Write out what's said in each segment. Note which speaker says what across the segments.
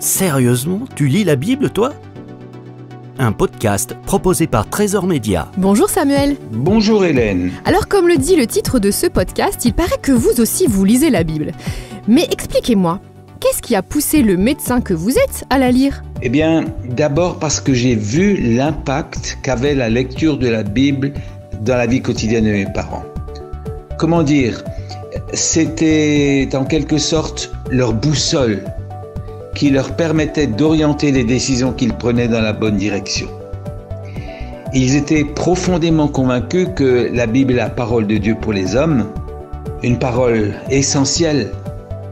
Speaker 1: Sérieusement, tu lis la Bible, toi? Un podcast proposé par Trésor Média.
Speaker 2: Bonjour Samuel.
Speaker 3: Bonjour Hélène.
Speaker 2: Alors comme le dit le titre de ce podcast, il paraît que vous aussi vous lisez la Bible. Mais expliquez-moi, qu'est-ce qui a poussé le médecin que vous êtes à la lire?
Speaker 3: Eh bien, d'abord parce que j'ai vu l'impact qu'avait la lecture de la Bible dans la vie quotidienne de mes parents. Comment dire? C'était en quelque sorte leur boussole qui leur permettait d'orienter les décisions qu'ils prenaient dans la bonne direction. Ils étaient profondément convaincus que la Bible est la parole de Dieu pour les hommes, une parole essentielle.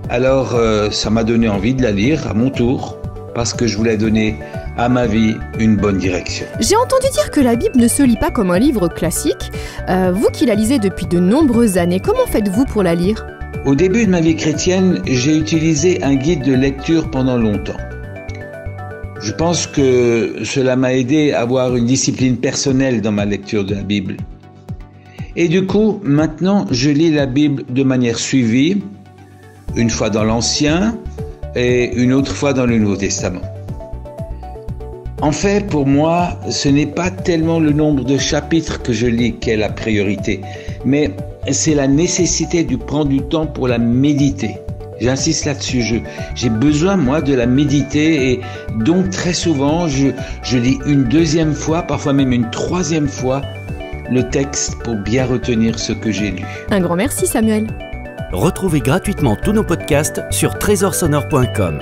Speaker 3: Alors ça m'a donné envie de la lire à mon tour, parce que je voulais donner à ma vie une bonne direction.
Speaker 2: J'ai entendu dire que la Bible ne se lit pas comme un livre classique. Vous qui la lisez depuis de nombreuses années, comment faites-vous pour la lire?
Speaker 3: Au début de ma vie chrétienne, j'ai utilisé un guide de lecture pendant longtemps. Je pense que cela m'a aidé à avoir une discipline personnelle dans ma lecture de la Bible. Et du coup, maintenant, je lis la Bible de manière suivie, une fois dans l'Ancien et une autre fois dans le Nouveau Testament. En fait, pour moi, ce n'est pas tellement le nombre de chapitres que je lis qui est la priorité, mais c'est la nécessité de prendre du temps pour la méditer. J'insiste là-dessus, j'ai besoin, moi, de la méditer et donc très souvent, je lis une deuxième fois, parfois même une troisième fois, le texte pour bien retenir ce que j'ai lu.
Speaker 2: Un grand merci Samuel.
Speaker 1: Retrouvez gratuitement tous nos podcasts sur trésorsonore.com.